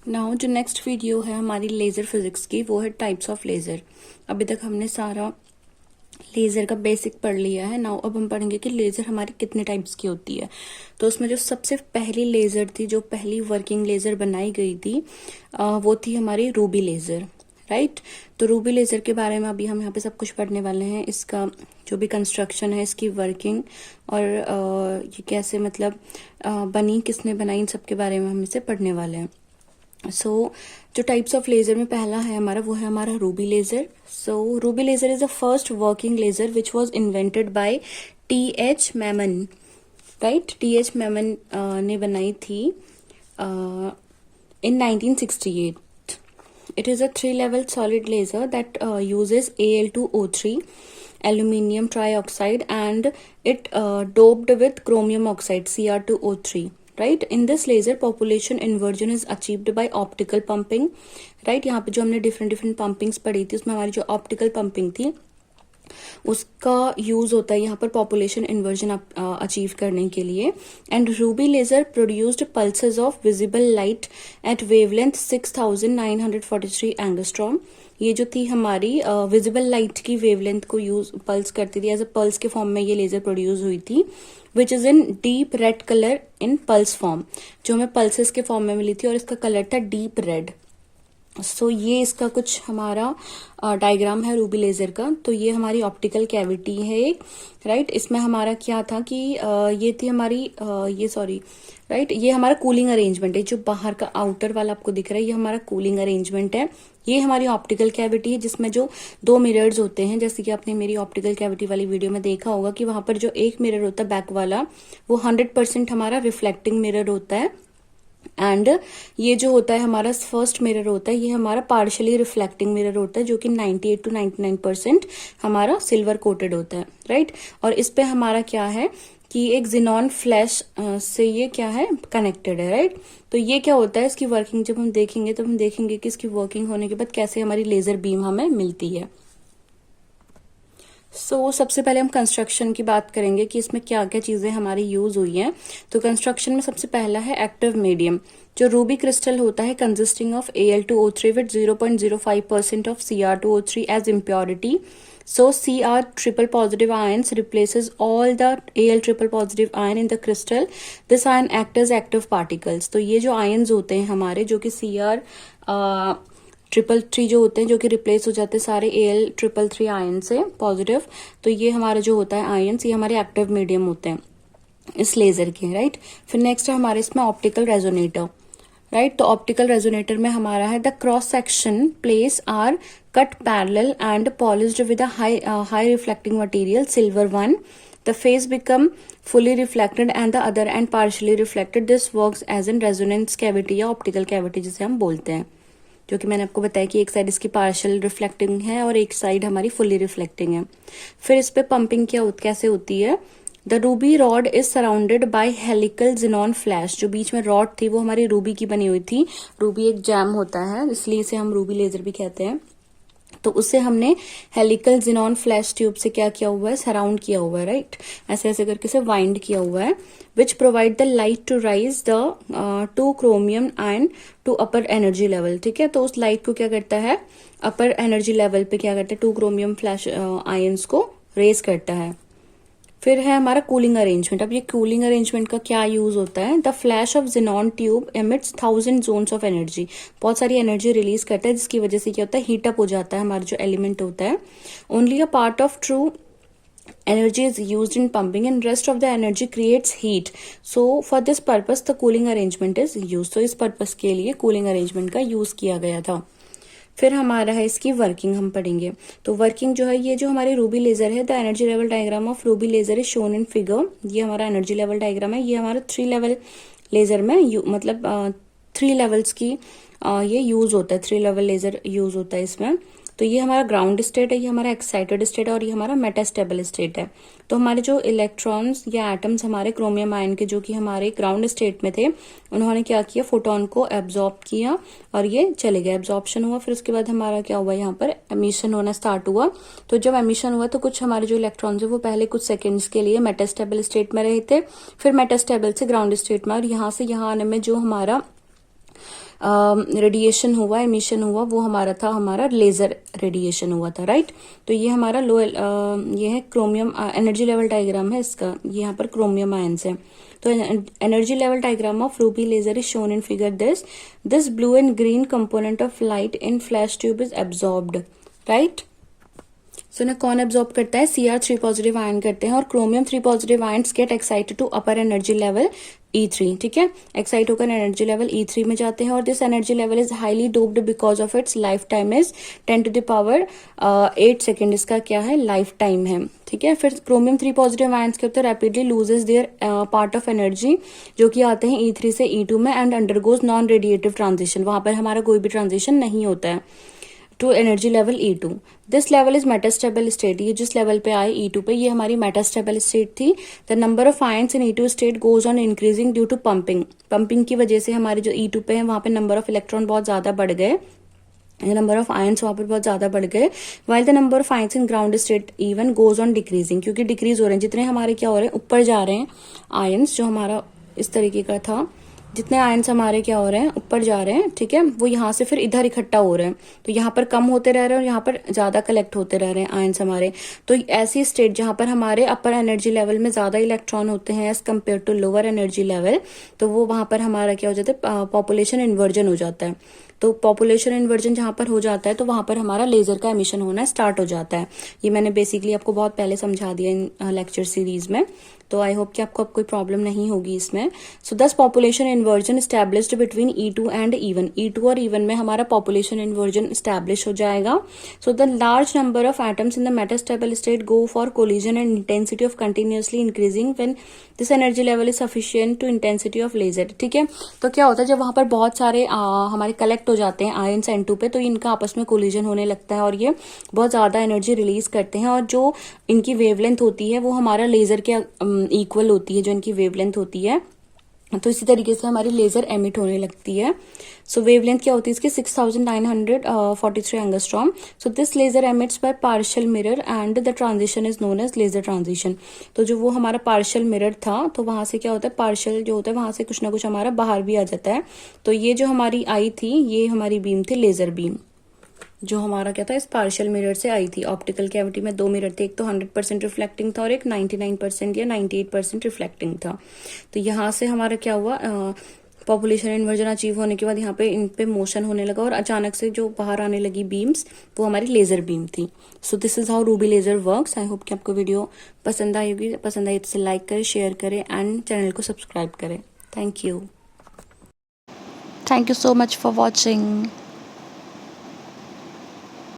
Now जो next video है हमारी लेज़र फिजिक्स की, वो है टाइप्स ऑफ लेज़र। अभी तक हमने सारा लेज़र का बेसिक पढ़ लिया है। नाउ अब हम पढ़ेंगे कि लेज़र हमारी कितने टाइप्स की होती है। तो उसमें जो सबसे पहली लेज़र थी, जो पहली वर्किंग लेज़र बनाई गई थी, वो थी हमारी रूबी लेज़र, राइट। तो रूबी लेज़र के बारे में अभी हम यहाँ पे सब कुछ पढ़ने वाले हैं। इसका जो भी कंस्ट्रक्शन है, इसकी वर्किंग और ये कैसे मतलब बनी, किसने बनाई, इन सब के बारे में हम इसे पढ़ने वाले हैं। जो टाइप्स ऑफ लेज़र में पहला है हमारा, वो है हमारा ruby laser. Ruby laser is the first working laser which was invented by T H. Maiman, right. T H. Maiman ने बनाई थी in 1968. It is a 3-level solid laser that uses Al2O3 aluminium trioxide and it doped with chromium oxide Cr2O3. Right, in this laser population inversion is achieved by optical pumping. Right, यहाँ पे जो हमने different पंपिंग्स पढ़ी थी, उसमें हमारी जो optical pumping थी उसका यूज होता है यहाँ पर पॉपुलेशन इन्वर्जन अचीव करने के लिए। And ruby laser produced pulses of visible light at wavelength 6943 angstrom. ये जो थी हमारी विजिबल लाइट की वेवलेंथ को यूज पल्स करती थी, एज अ पल्स के फॉर्म में ये लेजर प्रोड्यूस हुई थी, which is in deep red colour in pulse form. जो हमें पल्सेस के फॉर्म में मिली थी और इसका कलर था डीप रेड। ये इसका कुछ हमारा डायग्राम है रूबी लेजर का। तो ये हमारी ऑप्टिकल कैविटी है एक, राइट। इसमें हमारा क्या था कि ये थी हमारी राइट, ये हमारा कूलिंग अरेंजमेंट है। जो बाहर का आउटर वाला आपको दिख रहा है, ये हमारा कूलिंग अरेंजमेंट है। ये हमारी ऑप्टिकल कैविटी है, जिसमें जो 2 मिरर्स होते हैं, जैसे कि आपने मेरी ऑप्टिकल कैविटी वाली वीडियो में देखा होगा कि वहां पर जो एक मिरर होता है बैक वाला, वो 100% हमारा रिफ्लेक्टिंग मिरर होता है। एंड ये जो होता है हमारा फर्स्ट मिरर होता है, ये हमारा पार्शियली रिफ्लेक्टिंग मिरर होता है, जो कि 98 to 99% हमारा सिल्वर कोटेड होता है, राइट। और इस पे हमारा क्या है कि एक जिनॉन फ्लैश से ये क्या है, कनेक्टेड है, राइट। तो ये क्या होता है, इसकी वर्किंग जब हम देखेंगे तो हम देखेंगे कि इसकी वर्किंग होने के बाद कैसे हमारी लेजर बीम हमें मिलती है। सबसे पहले हम कंस्ट्रक्शन की बात करेंगे कि इसमें क्या क्या चीजें हमारी यूज हुई हैं। तो कंस्ट्रक्शन में सबसे पहला है एक्टिव मीडियम। जो रूबी क्रिस्टल होता है consisting of Al2O3 with 0.05% of Cr2O3 as impurity. Cr triple positive ions replaces all the Al triple positive ion in the crystal. This ion act as active particles. तो ये जो ions होते हैं हमारे, जो कि Cr 333 जो होते हैं, जो कि रिप्लेस हो जाते हैं सारे Al333 आयन से पॉजिटिव। तो ये हमारा जो होता है आयन्स, ये हमारे एक्टिव मीडियम होते हैं इस लेजर के, राइट। फिर नेक्स्ट है हमारे इसमें ऑप्टिकल रेजोनेटर, राइट। तो ऑप्टिकल रेजोनेटर में हमारा है the cross section place are cut parallel and polished with a high reflecting material silver one. The face become fully reflected and the other end partially reflected. This works as in resonance cavity या optical cavity जिसे हम बोलते हैं, जो कि मैंने आपको बताया कि एक साइड इसकी पार्शियल रिफ्लेक्टिंग है और एक साइड हमारी फुली रिफ्लेक्टिंग है। फिर इस पे पंपिंग कैसे होती है। The Ruby rod is surrounded by helical xenon flash. जो बीच में रॉड थी वो हमारी रूबी की बनी हुई थी। रूबी एक जैम होता है, इसलिए इसे हम रूबी लेजर भी कहते हैं। तो उससे हमने हेलिकल जिनॉन फ्लैश ट्यूब से क्या किया हुआ है, सराउंड किया हुआ है, राइट। ऐसे ऐसे करके से वाइंड किया हुआ है, which provide the light to rise the 2 chromium ion to upper energy level. ठीक है, तो उस लाइट को क्या करता है, अपर एनर्जी लेवल पे क्या करता है, 2 क्रोमियम फ्लैश आयन्स को रेज करता है। फिर है हमारा कूलिंग अरेंजमेंट। अब ये कूलिंग अरेंजमेंट का क्या यूज होता है। The flash of xenon tube emits 1000 joules of energy. बहुत सारी एनर्जी रिलीज करता है, जिसकी वजह से क्या होता है, हीटअप हो जाता है हमारा जो एलिमेंट होता है। Only a part of true energy is used in pumping and rest of the energy creates heat. So for this purpose the cooling arrangement is used. तो इस पर्पस के लिए कूलिंग अरेंजमेंट का यूज किया गया था। फिर हमारा है इसकी वर्किंग हम पढ़ेंगे। तो वर्किंग जो है, ये जो हमारी रूबी लेजर है, the energy level diagram of ruby laser is shown in figure. ये हमारा एनर्जी लेवल डायग्राम है। ये हमारा 3 लेवल लेजर में मतलब 3 लेवल्स की ये यूज होता है, 3 लेवल लेजर यूज होता है इसमें। तो ये हमारा ग्राउंड स्टेट है, ये हमारा एक्साइटेड स्टेट है और ये हमारा मेटास्टेबल स्टेट है। तो हमारे जो इलेक्ट्रॉन्स या एटम्स हमारे क्रोमियम आयन के, जो कि हमारे ग्राउंड स्टेट में थे, उन्होंने क्या किया, फोटोन को एब्जॉर्ब किया और ये चले गए, एब्जॉर्प्शन हुआ। फिर उसके बाद हमारा क्या हुआ, यहाँ पर एमिशन होना स्टार्ट हुआ। तो जब एमिशन हुआ तो कुछ हमारे जो इलेक्ट्रॉन्स है वो पहले कुछ सेकेंड्स के लिए मेटास्टेबल स्टेट में रहे थे, फिर मेटास्टेबल से ग्राउंड स्टेट में, और यहाँ से यहाँ आने में जो हमारा रेडिएशन हुआ, एमिशन हुआ, वो हमारा था हमारा लेजर रेडिएशन हुआ था, राइट। तो ये हमारा लो ये है क्रोमियम एनर्जी लेवल डायग्राम है इसका, ये यहाँ पर क्रोमियम आयंस है। तो energy level diagram of ruby laser is shown in figure this blue and green component of light in flash tube is absorbed, right. So ना कौन एब्जॉर्ब करता है, Cr3 पॉजिटिव आयन करते हैं, और chromium 3 positive ions get excited to upper energy level E3, ठीक है। Excite होकर एनर्जी लेवल E3 में जाते हैं, और this energy level is highly doped because of its life time is 10⁸ second, इसका क्या है, लाइफ टाइम है, ठीक है। फिर क्रोमियम 3 पॉजिटिव आयन्स के होते हैं rapidly loses their part of energy, जो कि आते हैं E3 से E2 में, and undergoes non radiative transition, वहां पर हमारा कोई भी ट्रांजिशन नहीं होता है, to energy level E2। This level is metastable state, ये जिस लेवल पे आए E2 पे, ये हमारी मेटास्टेबल स्टेट थी। The number of ions in E2 state goes on increasing due to pumping की वजह से हमारे जो E2 पे है वहां पे नंबर ऑफ इलेक्ट्रॉन बहुत ज्यादा बढ़ गए, नंबर ऑफ आयन्स वहां पर बहुत ज्यादा बढ़ गए, while the number of ions in ground state even goes on decreasing, क्योंकि डिक्रीज हो रहे हैं, जितने हमारे क्या हो रहे हैं, ऊपर जा रहे हैं आयन्स, जो हमारा इस तरीके का था, जितने आयन्स हमारे क्या हो रहे हैं, ऊपर जा रहे हैं, ठीक है, वो यहाँ से फिर इधर इकट्ठा हो रहे हैं, तो यहाँ पर कम होते रह रहे हैं और यहाँ पर ज्यादा कलेक्ट होते रह रहे हैं आयन्स हमारे। तो ऐसी स्टेट जहां पर हमारे अपर एनर्जी लेवल में ज्यादा इलेक्ट्रॉन होते हैं as compare to lower energy level, तो वो वहां पर हमारा क्या हो जाता है, पॉपुलेशन इन्वर्जन हो जाता है। तो पॉपुलेशन इन्वर्जन जहां पर हो जाता है तो वहां पर हमारा लेजर का एमिशन होना स्टार्ट हो जाता है। ये मैंने बेसिकली आपको बहुत पहले समझा दिया इन लेक्चर सीरीज में, तो आई होप कि आपको अब कोई प्रॉब्लम नहीं होगी इसमें। सो दस population inversion established between E2 and E1, E2 और E1 में हमारा पॉपुलेशन इन्वर्जन स्टैब्लिश हो जाएगा। So the large number of atoms in the metastable state go for collision and intensity of continuously increasing when this energy level is sufficient to intensity of laser, ठीक है। तो क्या होता है, जब वहां पर बहुत सारे हमारे कलेक्ट हो जाते हैं आयन्स N2 पे, तो इनका आपस में कोलिजन होने लगता है और ये बहुत ज्यादा एनर्जी रिलीज करते हैं, और जो इनकी वेवलेंथ होती है वो हमारा लेजर के इक्वल होती है, जो इनकी वेवलेंथ होती है। तो इसी तरीके से हमारी लेजर एमिट होने लगती है। सो वेवलेंथ क्या होती है इसकी, 6943 angstrom. So this laser emits by partial mirror and the transition is known as laser transition. तो जो वो हमारा पार्शियल मिरर था, तो वहां से क्या होता है, पार्शियल जो होता है वहां से कुछ ना कुछ हमारा बाहर भी आ जाता है। तो ये जो हमारी आई थी, ये हमारी बीम थी लेजर बीम, जो हमारा क्या था, इस पार्शियल मिरर से आई थी। ऑप्टिकल कैविटी में 2 मिरर थे, एक तो 100% रिफ्लेक्टिंग था और एक 99% या 98% रिफ्लेक्टिंग था। तो यहाँ से हमारा क्या हुआ, पॉपुलेशन इन्वर्जन अचीव होने के बाद यहाँ पे इन पे मोशन होने लगा, और अचानक से जो बाहर आने लगी बीम्स, वो हमारी लेजर बीम थी। So this is how ruby laser works. I hope कि आपको वीडियो पसंद आई होगी, पसंद आई तो लाइक करें, शेयर करें एंड चैनल को सब्सक्राइब करें। Thank you so much for watching.